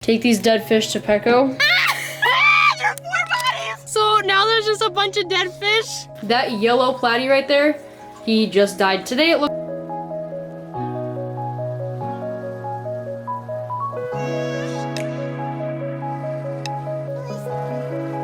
Take these dead fish to PETCO. There are 4 bodies! So now there's just a bunch of dead fish? That yellow platy right there, he just died today. It looks.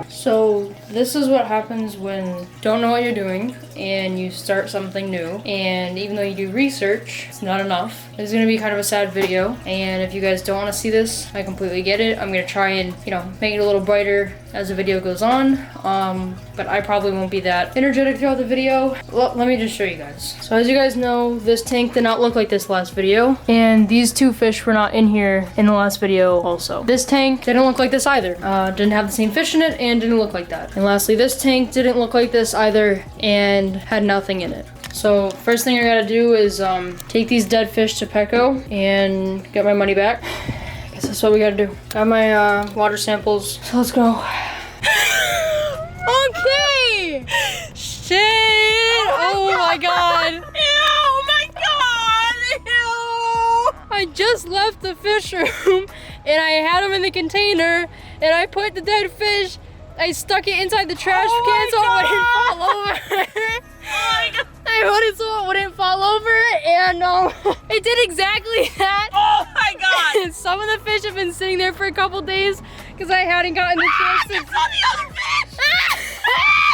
So this is what happens when you don't know what you're doing and you start something new, and even though you do research, it's not enough. This is gonna be kind of a sad video, and if you guys don't want to see this, I completely get it. I'm gonna try and, you know, make it a little brighter as the video goes on, but I probably won't be that energetic throughout the video. Well, let me just show you guys. So as you guys know, this tank did not look like this last video, and these 2 fish were not in here in the last video also. This tank didn't look like this either. Didn't have the same fish in it and didn't look like that. And lastly, this tank didn't look like this either and had nothing in it. So first thing I gotta do is take these dead fish to PETCO and get my money back. I guess that's what we gotta do. Got my water samples, so let's go. Okay! Shit! Oh my god! Ew! Oh my god! Ew! I just left the fish room and I had them in the container and I put the dead fish, I stuck it inside the trash can so it wouldn't fall over. Oh my god! I put it so it wouldn't fall over, and it did exactly that. Oh my god! Some of the fish have been sitting there for a couple days because I hadn't gotten the chance to. There's all the other fish!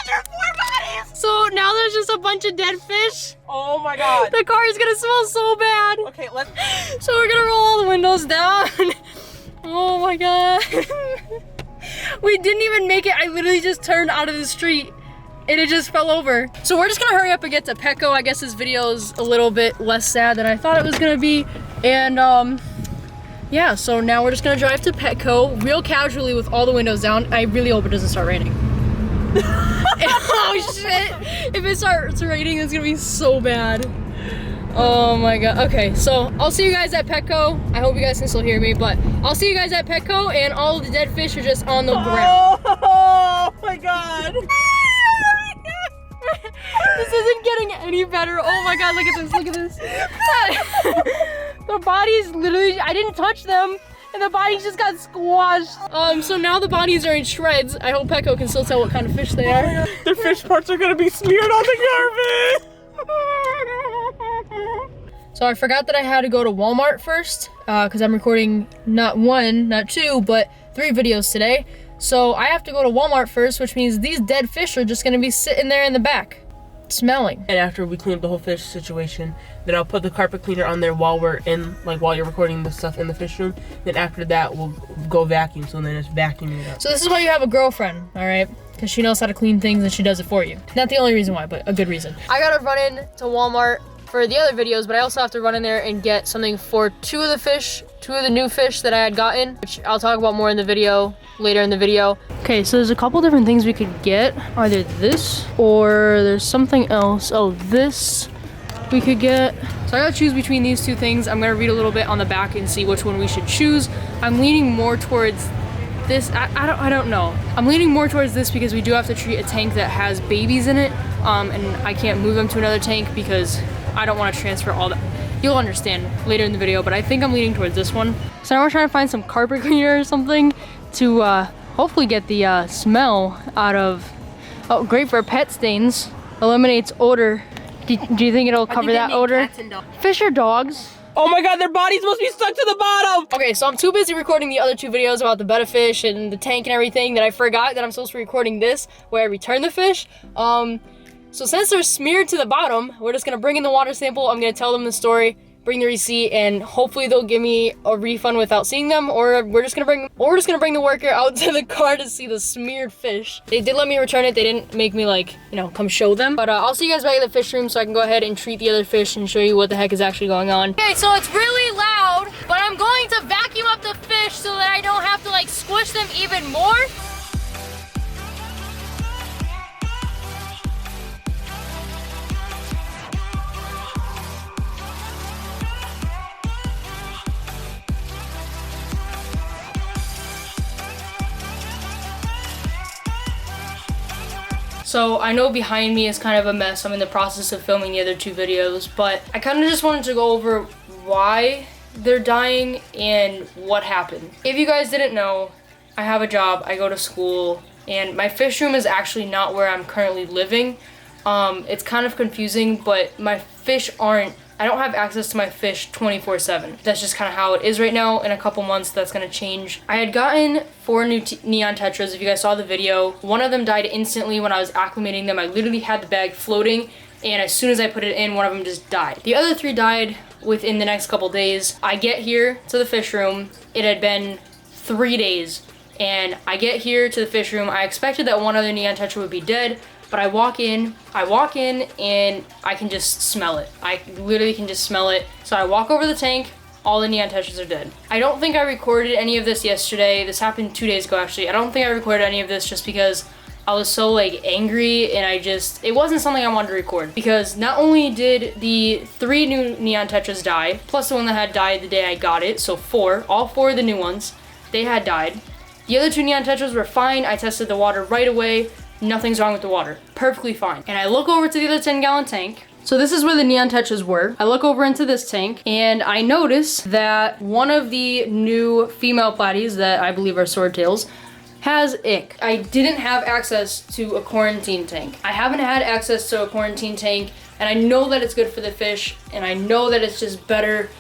There are 4 bodies! So now there's just a bunch of dead fish. Oh my god! The car is gonna smell so bad. Okay, let's. So we're gonna roll all the windows down. Oh my god. We didn't even make it. I literally just turned out of the street and it just fell over. So we're just gonna hurry up and get to PETCO. I guess this video is a little bit less sad than I thought it was gonna be. And yeah, so now we're just gonna drive to PETCO real casually with all the windows down. I really hope it doesn't start raining. Oh shit, if it starts raining, it's gonna be so bad. Oh my god. Okay, so I'll see you guys at PETCO. I hope you guys can still hear me, but I'll see you guys at PETCO, and all of the dead fish are just on the ground. Oh my god! This isn't getting any better. Oh my god, look at this, look at this. The bodies literally, I didn't touch them, and the bodies just got squashed. So now the bodies are in shreds. I hope PETCO can still tell what kind of fish they are. The fish parts are gonna be smeared on the garbage! So I forgot that I had to go to Walmart first, because I'm recording not 1, not 2, but 3 videos today. So I have to go to Walmart first, which means these dead fish are just gonna be sitting there in the back, smelling. And after we clean up the whole fish situation, then I'll put the carpet cleaner on there while we're in, like while you're recording the stuff in the fish room. Then after that, we'll go vacuum, so then it's vacuuming it up. So this is why you have a girlfriend, all right? Because she knows how to clean things and she does it for you. Not the only reason why, but a good reason. I gotta run in to Walmart for the other videos, but I also have to run in there and get something for 2 of the new fish that I had gotten, which I'll talk about more in the video, later in the video. Okay, so there's a couple different things we could get. Either this, or there's something else. Oh, this we could get. So I gotta choose between these 2 things. I'm gonna read a little bit on the back and see which one we should choose. I'm leaning more towards this. I don't know. I'm leaning more towards this because we do have to treat a tank that has babies in it, and I can't move them to another tank because I don't want to transfer all that. You'll understand later in the video, but I think I'm leaning towards this one. So now we're trying to find some carpet cleaner or something to hopefully get the smell out of. Oh, great for pet stains. Eliminates odor. Do you think it'll cover that odor? Fish or dogs? Oh my god, their bodies must be stuck to the bottom! Okay, so I'm too busy recording the other 2 videos about the betta fish and the tank and everything that I forgot that I'm supposed to be recording this, where I return the fish. So since they're smeared to the bottom, we're just gonna bring in the water sample. I'm gonna tell them the story, bring the receipt, and hopefully they'll give me a refund without seeing them, or we're just gonna bring the worker out to the car to see the smeared fish. They did let me return it. They didn't make me, like, you know, come show them. But I'll see you guys back at the fish room so I can go ahead and treat the other fish and show you what the heck is actually going on. Okay, so it's really loud, but I'm going to vacuum up the fish so that I don't have to, like, squish them even more. So I know behind me is kind of a mess. I'm in the process of filming the other 2 videos, but I kind of just wanted to go over why they're dying and what happened. If you guys didn't know, I have a job, I go to school, and my fish room is actually not where I'm currently living. It's kind of confusing, but my fish I don't have access to my fish 24/7. That's just kind of how it is right now. In a couple months, that's gonna change. I had gotten 4 new neon tetras. If you guys saw the video, one of them died instantly when I was acclimating them. I literally had the bag floating, and as soon as I put it in, one of them just died. The other 3 died within the next couple days. I get here to the fish room. It had been 3 days, and I get here to the fish room. I expected that one other neon tetra would be dead, but I walk in and I can just smell it. I literally can just smell it. So I walk over the tank, all the neon tetras are dead. I don't think I recorded any of this yesterday. This happened 2 days ago, actually. I don't think I recorded any of this just because I was so like angry, and it wasn't something I wanted to record, because not only did the 3 new neon tetras die, plus the one that had died the day I got it, so 4, all 4 of the new ones, they had died. The other 2 neon tetras were fine. I tested the water right away. Nothing's wrong with the water. Perfectly fine. And I look over to the other 10-gallon tank. So this is where the neon tetras were. I look over into this tank, and I notice that one of the new female platies that I believe are swordtails has ick. I didn't have access to a quarantine tank. I haven't had access to a quarantine tank, and I know that it's good for the fish, and I know that it's just better,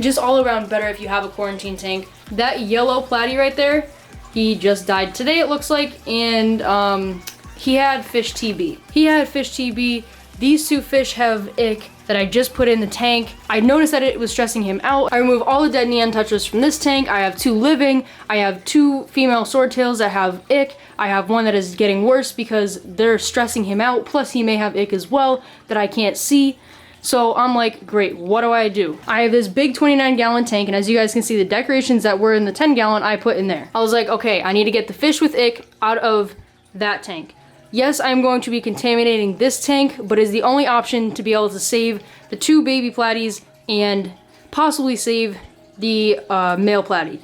just all around better if you have a quarantine tank. That yellow platy right there, he just died today, it looks like, and he had fish TB. These 2 fish have ick that I just put in the tank. I noticed that it was stressing him out. I removed all the dead neon tetras from this tank. I have 2 living. I have 2 female swordtails that have ick. I have one that is getting worse because they're stressing him out. Plus he may have ick as well that I can't see. So I'm like, great, what do? I have this big 29-gallon tank, and as you guys can see, the decorations that were in the 10-gallon, I put in there. I was like, okay, I need to get the fish with ick out of that tank. Yes, I'm going to be contaminating this tank, but it's the only option to be able to save the 2 baby platies and possibly save the male platy.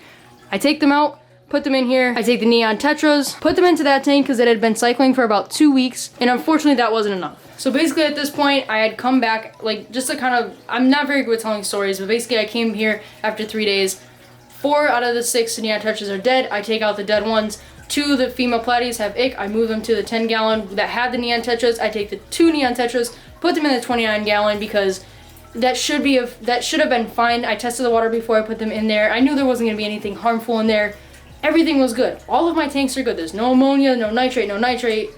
I take them out, put them in here. I take the neon tetras, put them into that tank because it had been cycling for about 2 weeks, and unfortunately that wasn't enough. So basically at this point, I had come back, like, just to kind of, I'm not very good at telling stories, but basically I came here after 3 days. 4 out of the 6 neon tetras are dead. I take out the dead ones. 2 of the female platies have ick. I move them to the 10-gallon that had the neon tetras. I take the 2 neon tetras, put them in the 29-gallon because that should have been fine. I tested the water before I put them in there. I knew there wasn't gonna be anything harmful in there. Everything was good. All of my tanks are good. There's no ammonia, no nitrate.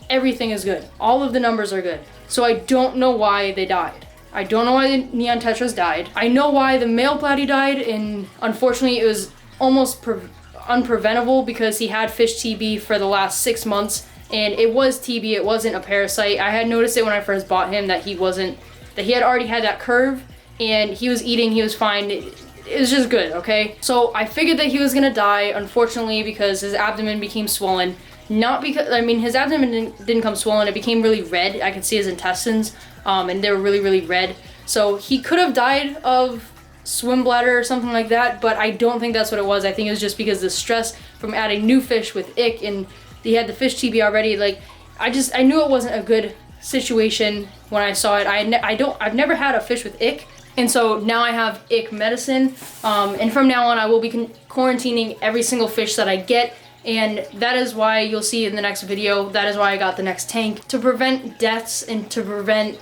Everything is good. All of the numbers are good. So I don't know why they died. I don't know why the neon tetras died. I know why the male platy died, and unfortunately it was almost unpreventable because he had fish TB for the last 6 months, and it was TB, it wasn't a parasite. I had noticed it when I first bought him that he had already had that curve, and he was eating, he was fine. It was just good, okay? So I figured that he was gonna die, unfortunately, because his abdomen became swollen. Not because, I mean, his abdomen didn't come swollen, it became really red. I could see his intestines, and they were really, really red. So he could have died of swim bladder or something like that, but I don't think that's what it was. I think it was just because the stress from adding new fish with ick, and he had the fish TB already. Like, I knew it wasn't a good situation when I saw it. I've never had a fish with ick, and so now I have ick medicine, and from now on I will be quarantining every single fish that I get. And that is why you'll see in the next video, that is why I got the next tank, to prevent deaths and to prevent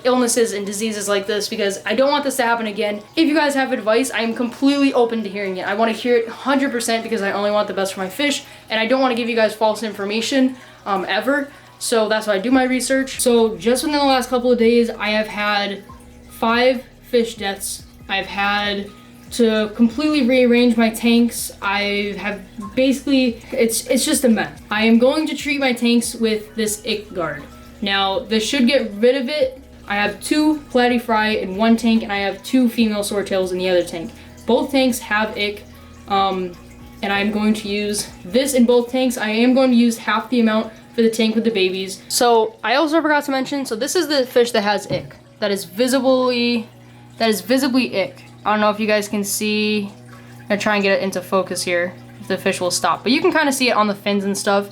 illnesses and diseases like this, because I don't want this to happen again. If you guys have advice, I am completely open to hearing it. I want to hear it 100% because I only want the best for my fish, and I don't want to give you guys false information ever. So that's why I do my research. So just within the last couple of days, I have had 5 fish deaths. I've had to completely rearrange my tanks. I have basically, it's just a mess. I am going to treat my tanks with this ick guard. Now, this should get rid of it. I have 2 platy fry in one tank, and I have 2 female swordtails in the other tank. Both tanks have ick, and I'm going to use this in both tanks. I am going to use half the amount for the tank with the babies. So I also forgot to mention, so this is the fish that has ick. That is visibly ick. I don't know if you guys can see. I'm gonna try and get it into focus here, if the fish will stop. But you can kind of see it on the fins and stuff,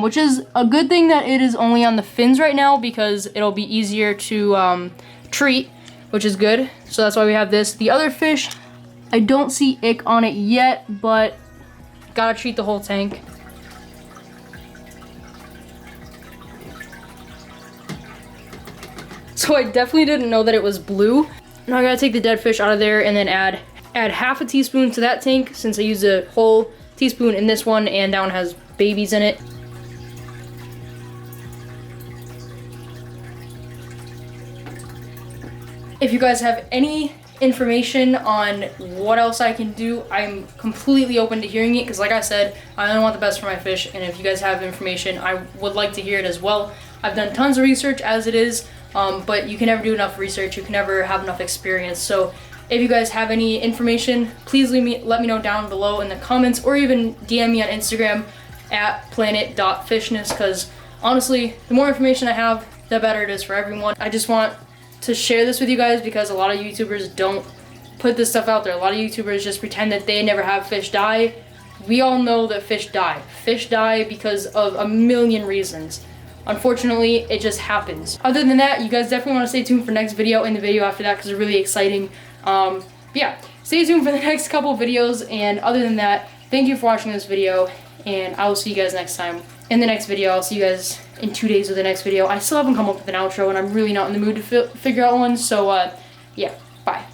which is a good thing that it is only on the fins right now, because it'll be easier to treat. which is good. So that's why we have this. The other fish, I don't see ick on it yet, but gotta treat the whole tank. So I definitely didn't know that it was blue. Now I gotta take the dead fish out of there and then add half a teaspoon to that tank, since I used a whole teaspoon in this one and that one has babies in it. If you guys have any information on what else I can do, I'm completely open to hearing it, because like I said, I only want the best for my fish, and if you guys have information, I would like to hear it as well. I've done tons of research as it is, but you can never do enough research, you can never have enough experience. So if you guys have any information, please let me know down below in the comments, or even DM me on Instagram at planet.fishness, because honestly, the more information I have, the better it is for everyone. I just want to share this with you guys because a lot of YouTubers don't put this stuff out there. A lot of YouTubers just pretend that they never have fish die. We all know that fish die. Fish die because of a million reasons. Unfortunately, it just happens. Other than that, you guys definitely want to stay tuned for next video and the video after that, because they're really exciting. Yeah, stay tuned for the next couple videos, and other than that, thank you for watching this video, and I will see you guys next time. In the next video, I'll see you guys in 2 days with the next video. I still haven't come up with an outro, and I'm really not in the mood to figure out one, so yeah, bye.